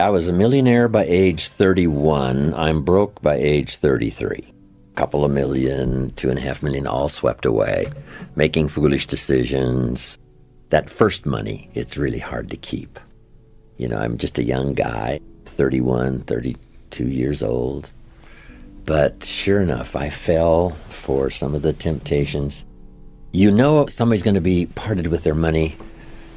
I was a millionaire by age 31. I'm broke by age 33. Couple of million, 2.5 million, all swept away, making foolish decisions. That first money, it's really hard to keep. You know, I'm just a young guy, 31, 32 years old. But sure enough, I fell for some of the temptations. You know somebody's going to be parted with their money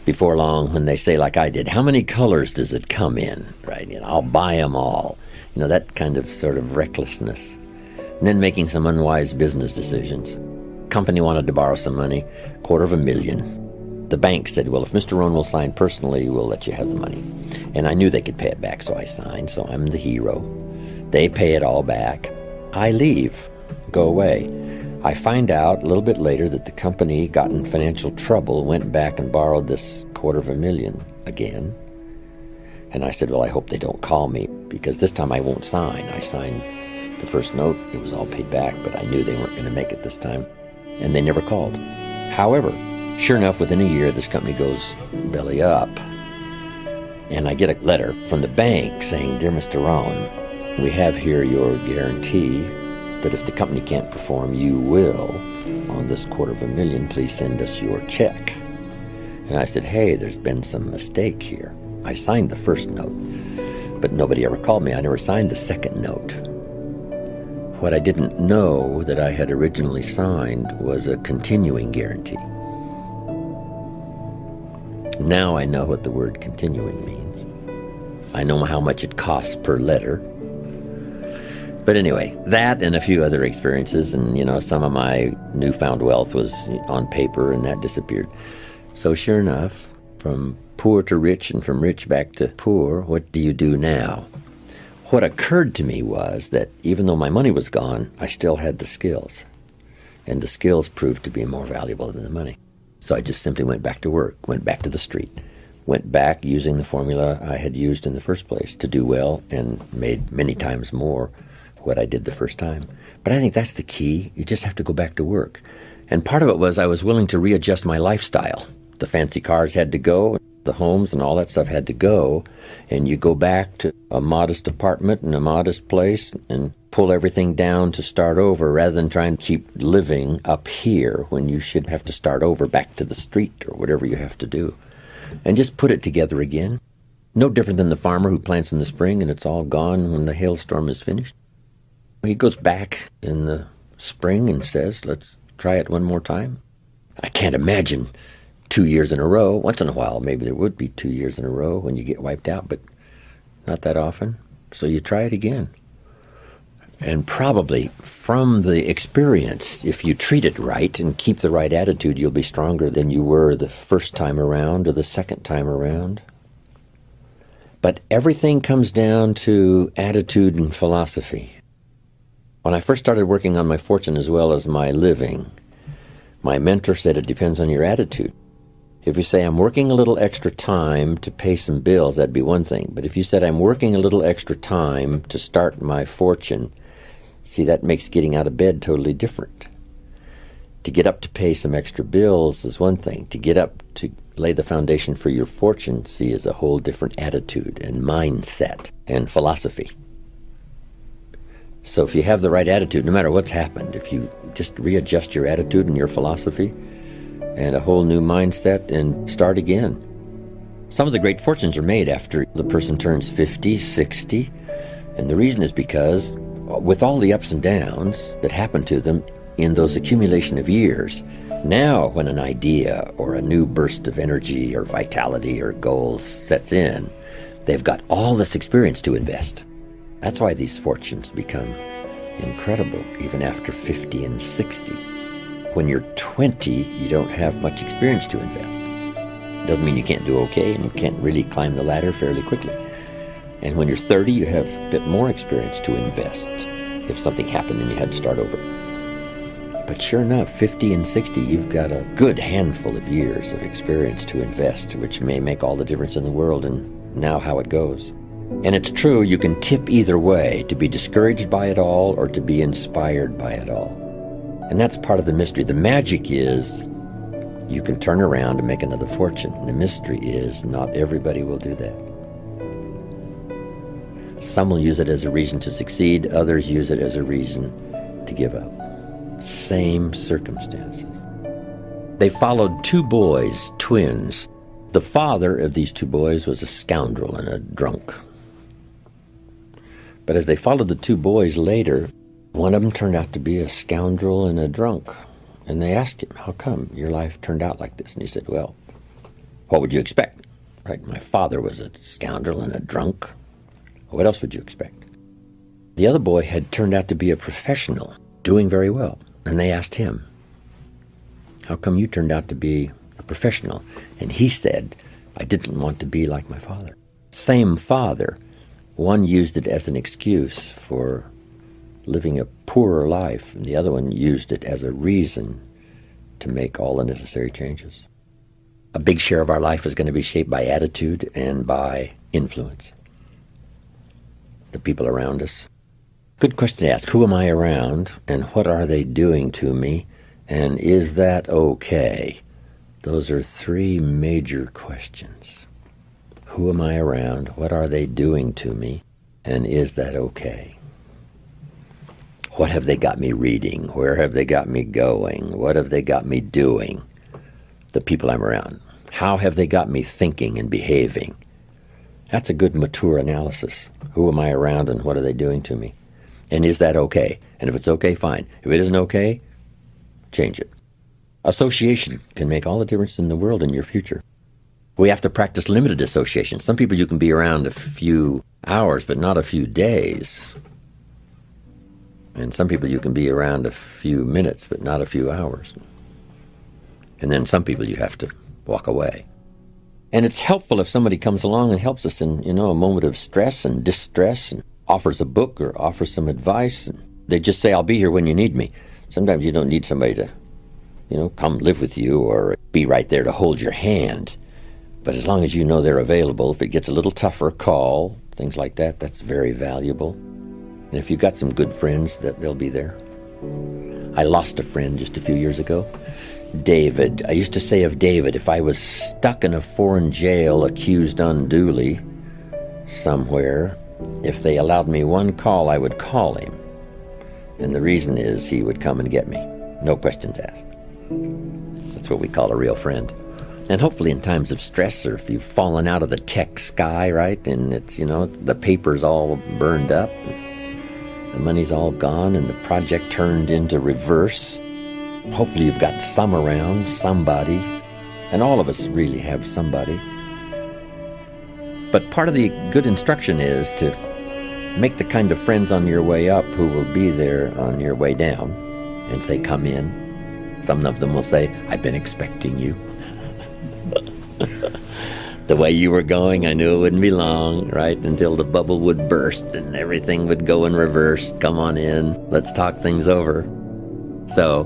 before long when they say, like I did, how many colors does it come in, right? You know, I'll buy them all. You know, that kind of sort of recklessness. And then making some unwise business decisions. Company wanted to borrow some money, $250,000. The bank said, well, if Mr. Rohn will sign personally, we'll let you have the money. And I knew they could pay it back, so I signed, so I'm the hero. They pay it all back. I leave, go away. I find out a little bit later that the company got in financial trouble, went back and borrowed this $250,000 again. And I said, well, I hope they don't call me, because this time I won't sign. I signed the first note, it was all paid back, but I knew they weren't going to make it this time, and they never called. However, sure enough, within a year, this company goes belly up, and I get a letter from the bank saying, dear Mr. Rohn, we have here your guarantee that if the company can't perform, you will, on this $250,000, please send us your check. And I said, hey, there's been some mistake here. I signed the first note, but nobody ever called me. I never signed the second note. What I didn't know that I had originally signed was a continuing guarantee. Now I know what the word continuing means. I know how much it costs per letter. But anyway, that and a few other experiences, and, you know, some of my newfound wealth was on paper, and that disappeared. So sure enough, from poor to rich and from rich back to poor, what do you do now? What occurred to me was that even though my money was gone, I still had the skills. And the skills proved to be more valuable than the money. So I just simply went back to work, went back to the street, went back using the formula I had used in the first place to do well, and made many times more what I did the first time. But I think that's the key. You just have to go back to work. And part of it was I was willing to readjust my lifestyle. The fancy cars had to go, the homes and all that stuff had to go, and you go back to a modest apartment in a modest place and pull everything down to start over rather than trying to keep living up here when you should have to start over back to the street or whatever you have to do. And just put it together again. No different than the farmer who plants in the spring and it's all gone when the hailstorm is finished. He goes back in the spring and says, let's try it one more time. I can't imagine 2 years in a row. Once in a while, maybe there would be 2 years in a row when you get wiped out, but not that often. So you try it again. And probably from the experience, if you treat it right and keep the right attitude, you'll be stronger than you were the first time around or the second time around. But everything comes down to attitude and philosophy. When I first started working on my fortune as well as my living, my mentor said it depends on your attitude. If you say, I'm working a little extra time to pay some bills, that'd be one thing. But if you said, I'm working a little extra time to start my fortune, see, that makes getting out of bed totally different. To get up to pay some extra bills is one thing. To get up to lay the foundation for your fortune, see, is a whole different attitude and mindset and philosophy. So if you have the right attitude, no matter what's happened, if you just readjust your attitude and your philosophy and a whole new mindset and start again. Some of the great fortunes are made after the person turns 50, 60, and the reason is because with all the ups and downs that happen to them in those accumulation of years, now when an idea or a new burst of energy or vitality or goals sets in, they've got all this experience to invest. That's why these fortunes become incredible, even after 50 and 60. When you're 20, you don't have much experience to invest. Doesn't mean you can't do okay and you can't really climb the ladder fairly quickly. And when you're 30, you have a bit more experience to invest if something happened and you had to start over. But sure enough, 50 and 60, you've got a good handful of years of experience to invest, which may make all the difference in the world and now how it goes. And it's true, you can tip either way, to be discouraged by it all or to be inspired by it all. And that's part of the mystery. The magic is you can turn around and make another fortune. The mystery is not everybody will do that. Some will use it as a reason to succeed, others use it as a reason to give up. Same circumstances. They followed two boys, twins. The father of these two boys was a scoundrel and a drunk. But as they followed the two boys later, one of them turned out to be a scoundrel and a drunk. And they asked him, how come your life turned out like this? And he said, well, what would you expect? Right? My father was a scoundrel and a drunk. What else would you expect? The other boy had turned out to be a professional, doing very well. And they asked him, how come you turned out to be a professional? And he said, I didn't want to be like my father. Same father. One used it as an excuse for living a poorer life, and the other one used it as a reason to make all the necessary changes. A big share of our life is going to be shaped by attitude and by influence. The people around us. Good question to ask. Who am I around, and what are they doing to me, and is that okay? Those are three major questions. Who am I around? What are they doing to me? And is that okay? What have they got me reading? Where have they got me going? What have they got me doing? The people I'm around. How have they got me thinking and behaving? That's a good mature analysis. Who am I around and what are they doing to me? And is that okay? And if it's okay, fine. If it isn't okay, change it. Association can make all the difference in the world in your future. We have to practice limited association. Some people you can be around a few hours, but not a few days. And some people you can be around a few minutes, but not a few hours. And then some people you have to walk away. And it's helpful if somebody comes along and helps us in, a moment of stress and distress and offers a book or offers some advice. And they just say, I'll be here when you need me. Sometimes you don't need somebody to, come live with you or be right there to hold your hand. But as long as you know they're available, if it gets a little tougher, call, things like that, that's very valuable. And if you've got some good friends, that they'll be there. I lost a friend just a few years ago. David. I used to say of David, if I was stuck in a foreign jail accused unduly somewhere, if they allowed me one call, I would call him. And the reason is he would come and get me. No questions asked. That's what we call a real friend. And hopefully in times of stress, or if you've fallen out of the tech sky, right, and it's, the paper's all burned up, the money's all gone, and the project turned into reverse, hopefully you've got some around, somebody, and all of us really have somebody. But part of the good instruction is to make the kind of friends on your way up who will be there on your way down and say, come in. Some of them will say, I've been expecting you. The way you were going, I knew it wouldn't be long, right? Until the bubble would burst and everything would go in reverse. Come on in. Let's talk things over. So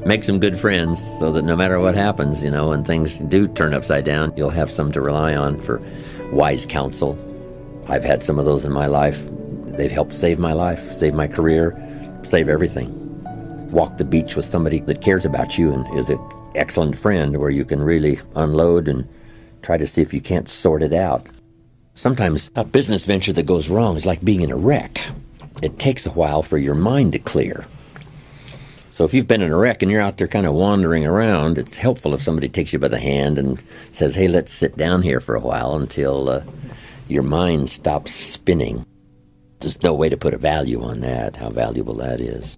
make some good friends so that no matter what happens, when things do turn upside down, you'll have some to rely on for wise counsel. I've had some of those in my life. They've helped save my life, save my career, save everything. Walk the beach with somebody that cares about you and is an excellent friend where you can really unload and try to see if you can't sort it out. Sometimes a business venture that goes wrong is like being in a wreck. It takes a while for your mind to clear. So if you've been in a wreck and you're out there kind of wandering around, it's helpful if somebody takes you by the hand and says, hey, let's sit down here for a while until your mind stops spinning. There's no way to put a value on that, how valuable that is.